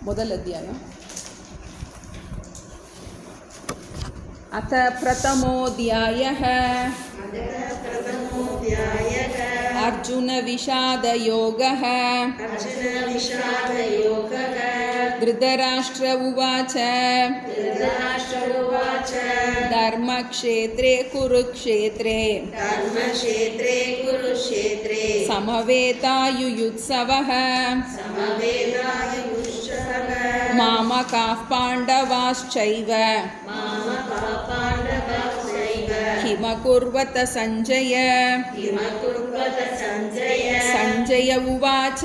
ಮೊದಲ ಅಧ್ಯಾಯ. ಅಥ ಪ್ರಥಮೋಧ್ಯಾಯಃ ಅರ್ಜುನ ವಿಷಾದ ಯೋಗಃ. ಧೃತರಾಷ್ಟ್ರ ಉವಾಚ ಧರ್ಮಕ್ಷೇತ್ರೇ ಕುರುಕ್ಷೇತ್ರೇ ಸಮವೇತಾಯುಯುತ್ಸವಃ ಮಾಮಕಾಃ ಪಾಂಡವಾಶ್ಚೈವ ಕಿಮಕುರ್ವತ ಸಂಜಯ. ಸಂಜಯ ಉವಾಚ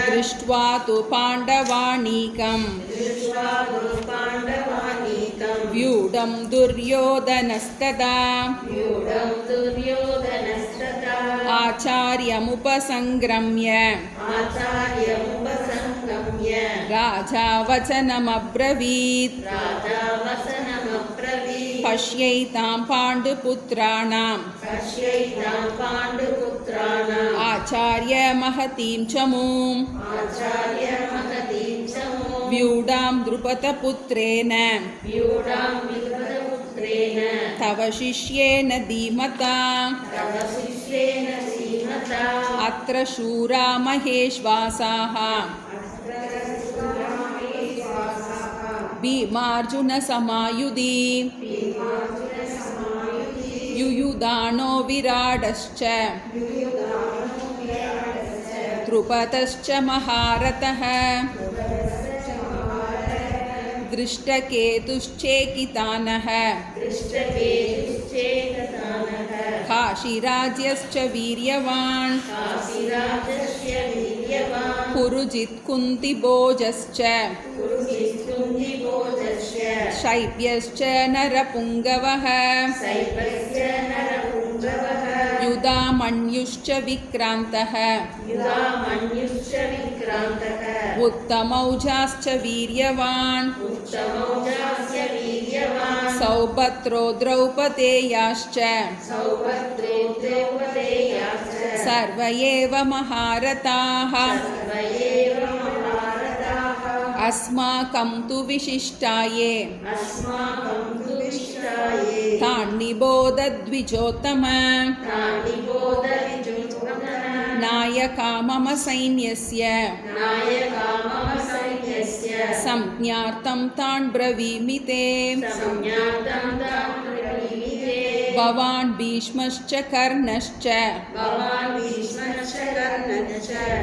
ದೃಷ್ಟ್ವಾ ತು ಪಾಂಡವಾನೀಕಂ ವ್ಯೂಢಂ ದುರ್ಯೋಧನಸ್ತದಾ ಆಚಾರ್ಯಮುಪಸಂಗ್ರಮ್ಯ ರಾಜಾ ವಚನಮಬ್ರವೀತ್ ಪಶ್ಯೈತಾಂ ಪಾಂಡುಪುತ್ರಾಣಾಂ ಆಚಾರ್ಯ ಮಹತೀಂ ಚಮೂಂ ವ್ಯೂಢಾಂ ದ್ರುಪದಪುತ್ರೇಣ ತವ ಶಿಷ್ಯೇನ ಧೀಮತಾ ಅತ್ರ ಶೂರಾ ಮಹೇಶ್ವಾಸಾಃ ಭೀಮಾರ್ಜುನ ಸಮಾಯುಧಿ ಯುಯುಧಾನೋ ವಿರಾಡಶ್ಚ ದ್ರುಪದಶ್ಚ ಮಹಾರಥಃ ದೃಷ್ಟಕೇತುಶ್ಚೇಕಿತಾನಃ ಕಾಶಿರಾಜ್ಯಶ್ಚ ವೀರ್ಯವಾನ್ ಪುರುಜಿತ್ ಕುಂತಿಭೋಜಶ್ಚ ಶೈಬ್ಯಶ್ಚ ನರಪುಂಗವಃ ಯುಧಾಮನ್ಯುಶ್ಚ ವಿಕ್ರಾಂತಃ ಉತ್ತಮೌಜಾಶ್ಚ ವೀರ್ಯವಾನ್ ಸೌಭದ್ರೋ ದ್ರೌಪದೇಯಾಶ್ಚ ಸರ್ವ ಏವ ಮಹಾರಥಾಃ ಅಸ್ಮಾಕಂ ತು ವಿಶಿಷ್ಟಾಯೇ ತಾನ್ನಿಬೋಧ ದ್ವಿಜೋತ್ತಮ ನಾಯಕಾ ಮಮ ಸೈನ್ಯಸ್ಯ ಸಂಜ್ಞಾರ್ಥಂ ತಾನ್ ಬ್ರವೀಮಿ ತೇ. ಭವಾನ್ ಭೀಷ್ಮಶ್ಚ ಕರ್ಣಶ್ಚ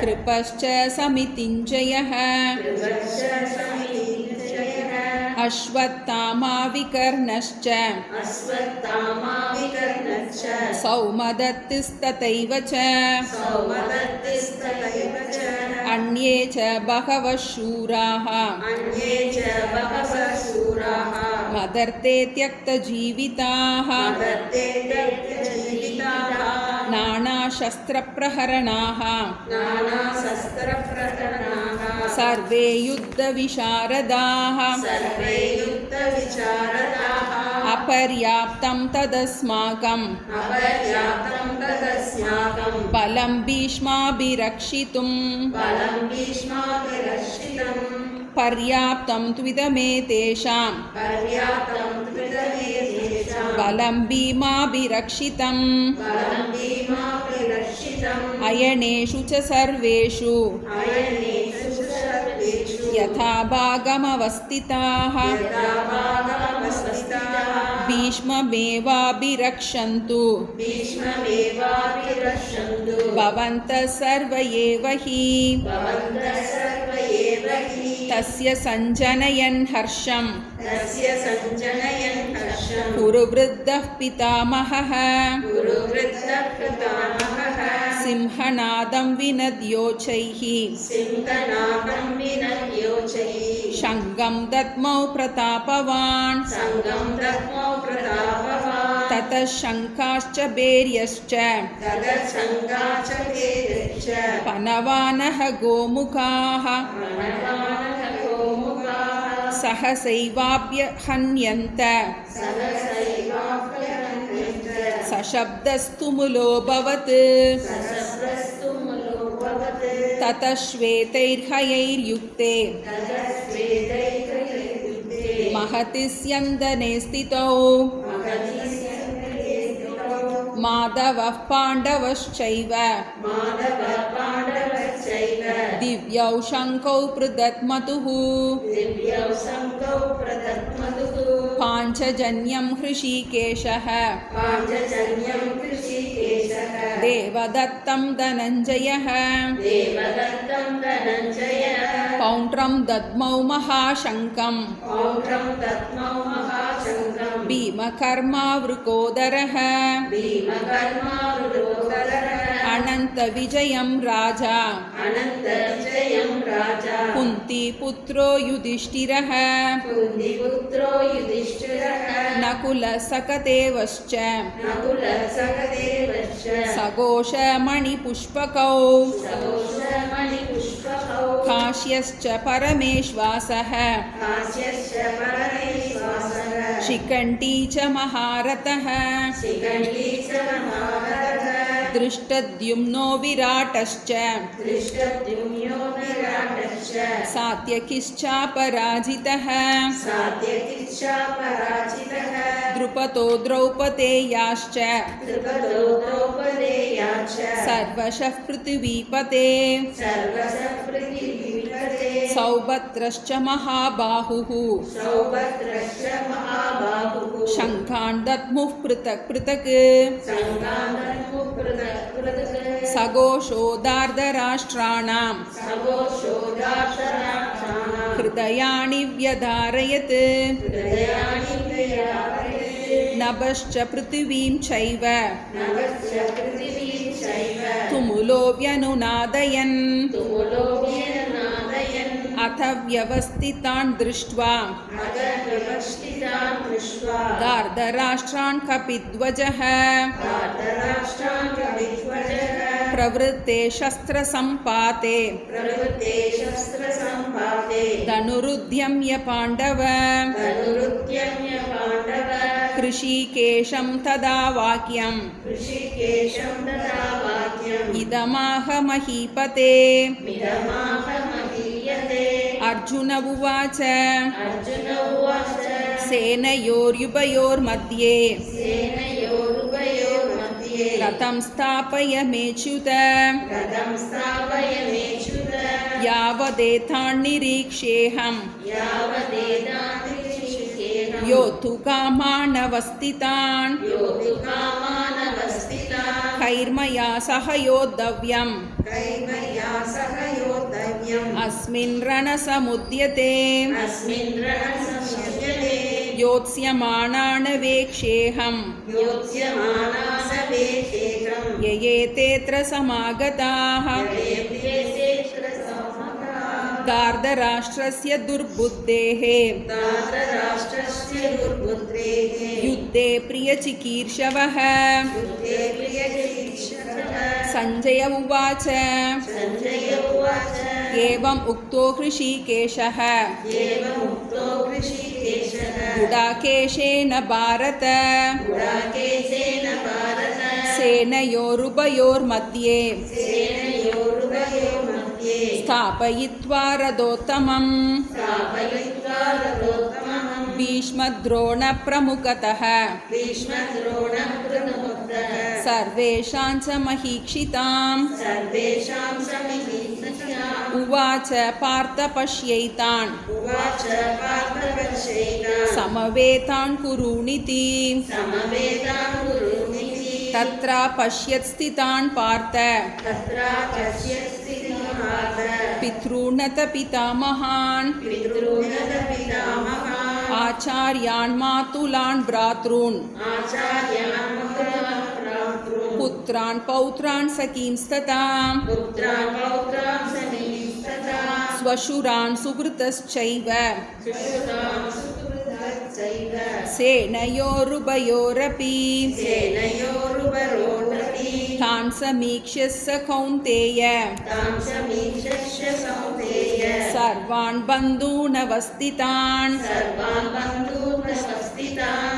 ಕೃಪಶ್ಚ ಸಮಿತಿಂಜಯಃ ಅಶ್ವತ್ಥಾಮಾ ವಿಕರ್ಣಶ್ಚ ಸೌಮದತ್ತಿಸ್ತತೈವ ಚ ಅನ್ಯೇ ಚ ಬಹವಃ ಶೂರಾಃ ಮದರ್ಥೇ ತ್ಯಕ್ತಜೀವಿತಾಃ ನಾನಾಶಸ್ತ್ರಪ್ರಹರಣಾಃ ಸರ್ವೇ ಯುದ್ಧವಿಶಾರದಾಃ ಅಪರ್ಯಾಪ್ತಂ ತದಸ್ಮಾಕಂ ಬಲಂ ಭೀಷ್ಮಾಭಿರಕ್ಷಿತುಂ ಪರ್ಯಾಪ್ತಂ ತ್ವಿದಮೇತೇಷಾಂ ಬಲಂ ಭೀಮಾಭಿರಕ್ಷಿತಂ ಅಯನೇಷು ಚ ಸರ್ವೇಷು ಯಥಾ ಭಾಗಮವಸ್ಥಿತಾಃ ಭೀಷ್ಮಮೇವಾಭಿರಕ್ಷन्तು ಭವಂತಃ ಸರ್ವ ಏವ ಹಿ ತಸ್ಯ ಸಂಜನಯನ್ ಹರ್ಷಂ ಕುರುವೃದ್ಧಃ ಪಿತಾಮಹಃ ಸಿಂಹನಾದಂ ವಿನದ್ಯೋಚೈಃ ಶಂಗಂ ದದ್ಮೌ ಪ್ರತಾಪವಾನ್ ತತಃ ಶಂಖಾಶ್ಚ ಭೇರ್ಯಶ್ಚ ಪನವಾನಃ ಗೋಮುಖಾಃ ಸಹಸೈವಾಭ್ಯಹನ್ಯಂತ ಸಶಬ್ದಸ್ತುಮುಲೋऽಭವತ್ ततः श्वेतैर्हयैर्युक्ते महति स्यन्दने स्थितौ माधवः पाण्डवश्चैव दिव्यौ शङ्कौ पृथक्मतुः पाञ्चजन्यं हृषीकेशः देवदत्तं धनञ्जयः पौण्ड्रं दद्मौ महाशङ्कं भीमकर्मावृकोदरः अनन्तविजयं राजा कुन्तीपुत्रो युधिष्ठिरः नकुलसखदेवश्च सघोषमणिपुष्पकौ काश्यश्च परमेश्वासः शिखण्डी च महारथः दृष्टद्युम्नो विराटश्च सात्यकिश्चापराजितः द्रुपदो द्रौपदेयाश्च सर्वशः पृथिवीपते सौभद्रश्च महाबाहुः शङ्खान् दद्मुः पृथक् पृथक् सघोषोदार्धराष्ट्राणां हृदयानि व्यधारयत् नभश्च पृथिवीं चैव तुमुलो व्यनुनादयन् अथ व्यवस्थितान् दृष्ट्वा दार्धराष्ट्रान् कपिध्वजः प्रवृत्ते शस्त्रसम्पाते धनुरुद्यम्य पाण्डव हृषीकेशं तदा वाक्यम् इदमाह महीपते अर्जुन उवाच सेनयोर्युभयोर्मध्ये रथं स्थापयमेच्युत यावदेतान्निरीक्ष्येऽहम् योद्धु कामानवस्थितान् कैर्मया सह योद्धव्यम् अस्मिन् रणसमुद्यते योत्स्यमानान् वेक्ष्येऽहम् ययेतेऽत्र समागताः दार्धराष्ट्रस्य दुर्बुद्धेः युद्धे प्रियचिकीर्षवः सञ्जय उवाच एवम् उक्तो हृषीकेशः गुडाकेशेन भारत सेनयोरुभयोर्मध्ये स्थापयित्वा रथोत्तमम् भीष्मद्रोणप्रमुखतः सर्वेषां च महीक्षिताम् उवाच पार्थ पश्यैतान् समवेतान् कुरूनिति तत्र पश्यत् स्थितान् पार्थ पितॄनत पितामहान् आचार्यान् मातुलान् भ्रातॄन् पुत्रान् पौत्रान् सखींस्तथा स्वशुरान् सुहृतश्चैव सेनयोरुभयोरपि तान् समीक्ष्य स कौन्तेय सर्वान् बन्धूनवस्थितान्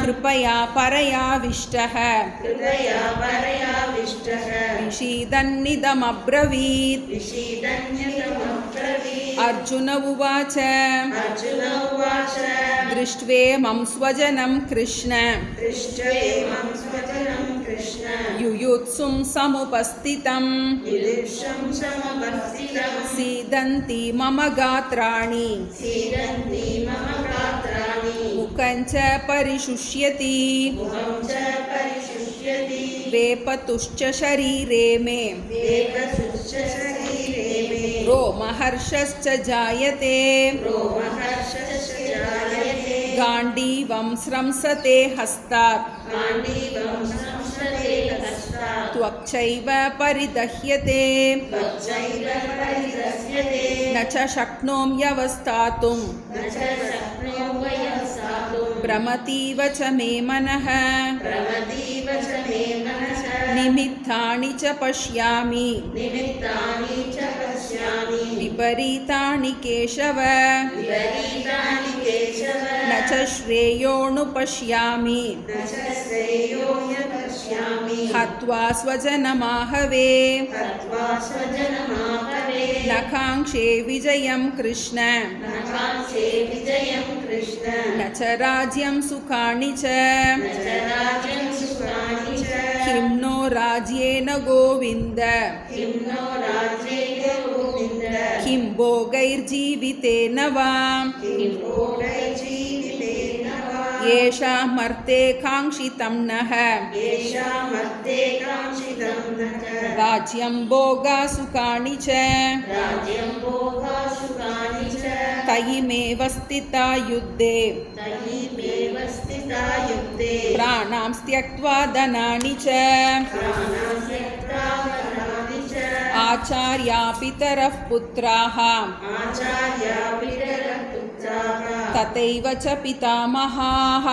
कृपया परयाविष्टः विषीदन्निदमब्रवीत् अर्जुन उवाच दृष्ट्वेमं स्वजनं कृष्ण युयुत्सुं समुपस्थितं सीदन्ति मम गात्राणि मुखं च परिशुष्यति वेपतुश्च शरीरे मे रोमहर्षश्च जायते गाण्डीवं स्रंसते हस्तात् त्वक्चैव परिदह्यते न च शक्नोम्यवस्थातुं भ्रमतीव च मे मनः निमित्तानि च पश्यामि विपरीतानि केशव न च श्रेयोऽनुपश्यामि हत्वा स्वजनमाहवे न काङ्क्षे विजयं कृष्ण न च राज्यं सुखानि च किं नो राज्येन गोविन्द किं भोगैर्जीवितेन वा येषामर्थे काङ्क्षितं नः राज्यं भोगसुखानि च तयिमेव स्थिता युद्धे प्राणां त्यक्त्वा धनानि च आचार्या पितरः पुत्राः तथैव च पितामहाः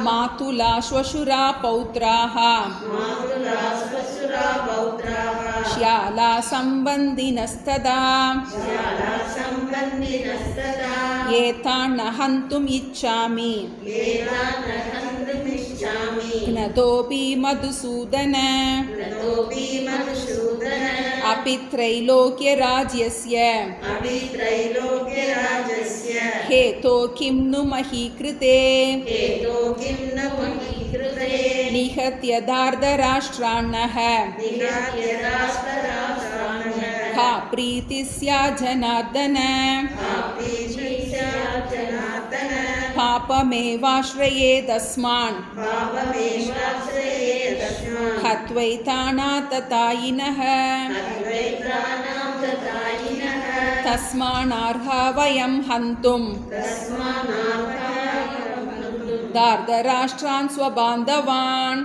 मातुला श्वशुरा पौत्राः श्याला सम्बन्धिनस्तदा एतान् न हन्तुम् इच्छामि घ्नतोऽपि मधुसूदन अपि त्रैलोक्यराज्यस्य हेतो किं नु मही कृते निहत्य धार्तराष्ट्रान्नः का प्रीतिः स्यात् जनार्दन पापमेवाश्रयेदस्मान् हत्वैतानाततायिनः तस्मान्नर्हा वयं हन्तुं धार्तराष्ट्रान् स्वबान्धवान्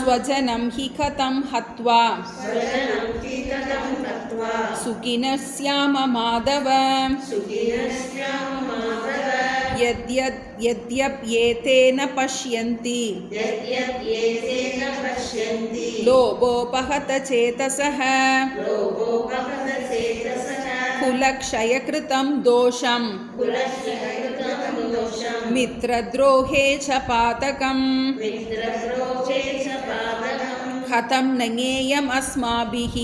स्वजनं हि कथं हत्वा सुखिनः स्याम माधव यद्यप्येतेन पश्यन्ति लोभोपहत चेतसः कुलक्षयकृतं दोषं मित्रद्रोहे च पातकम् कथं न ज्ञेयम् अस्माभिः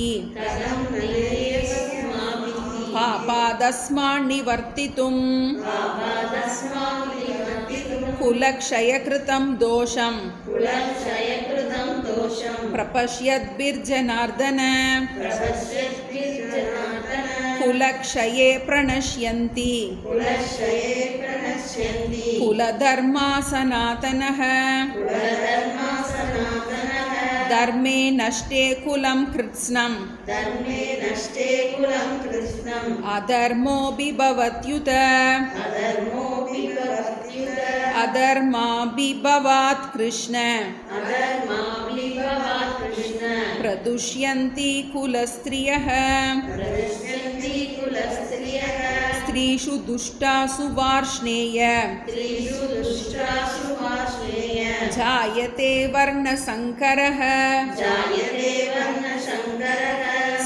पापादस्मान् निवर्तितुं कुलक्षयकृतं दोषं प्रपश्यद्भिर्जनार्दन कुलक्षये प्रणश्यन्ति कुलधर्मा सनातनः धर्मे नष्टे कुलं कृत्स्नम् अधर्मोऽपि भवत्युत अधर्माभिभवात् कृष्ण प्रदुष्यन्ति कुलस्त्रियः स्त्रीषु दुष्टासु वार्ष्णेय जायते वर्णसङ्करः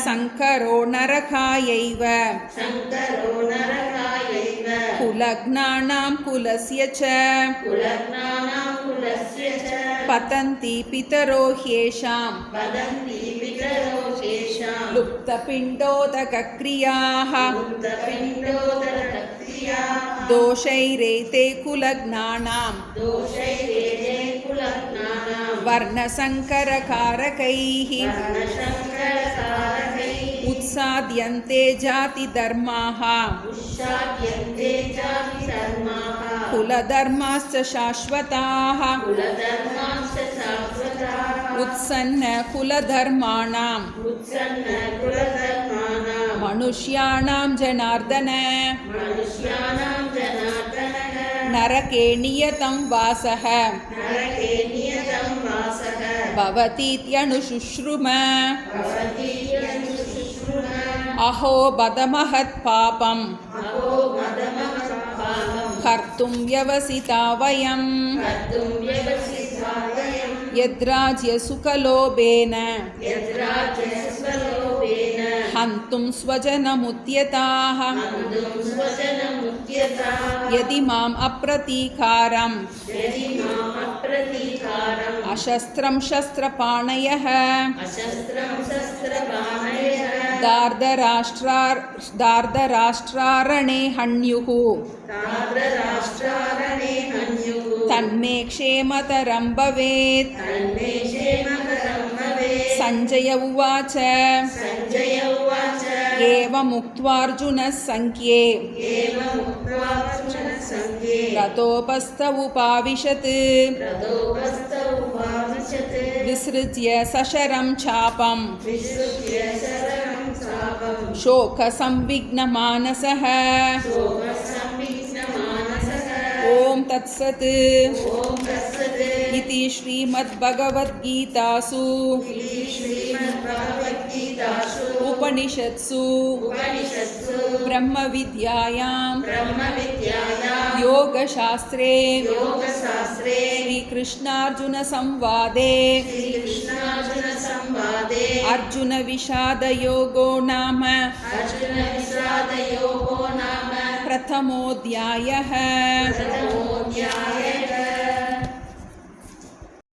सङ्करो नरकायैव कुलघ्नानां कुलस्य च पतन्ति पितरो ह्येषां लुप्तपिण्डोदकक्रियाः दोषैरेते कुलघ्नानां वर्णसङ्करकारकैः उत्साद्यन्ते जातिधर्माः कुलधर्माश्च शाश्वताः उत्सन्न कुलधर्माणां मनुष्याणां जनार्दन नरके नियतं वासः भवतीत्यनुशुश्रुम अहो बदमहत्पापं कर्तुं व्यवसिता वयं यद्राज्यसुखलोभेन हन्तुं स्वजनमुद्यताः यदि माम् अप्रतीकारम् अशस्त्रं शस्त्रपाणयः दार्धराष्ट्रारणे हन्युः तन्मे क्षेमतरं भवेत् संजय उवाच एवमुक्त्वार्जुनः संख्ये रथोपस्थ उपाविशत् विसृज्य सशरं चापं शोकसंविघ्नमानसः ॐ तत्सत् इति श्रीमद्भगवद्गीतासु उपनिषत्सु ब्रह्मविद्यायां योगशास्त्रे श्रीकृष्णार्जुनसंवादे अर्जुनविषादयोगो नाम प्रथमोऽध्यायः।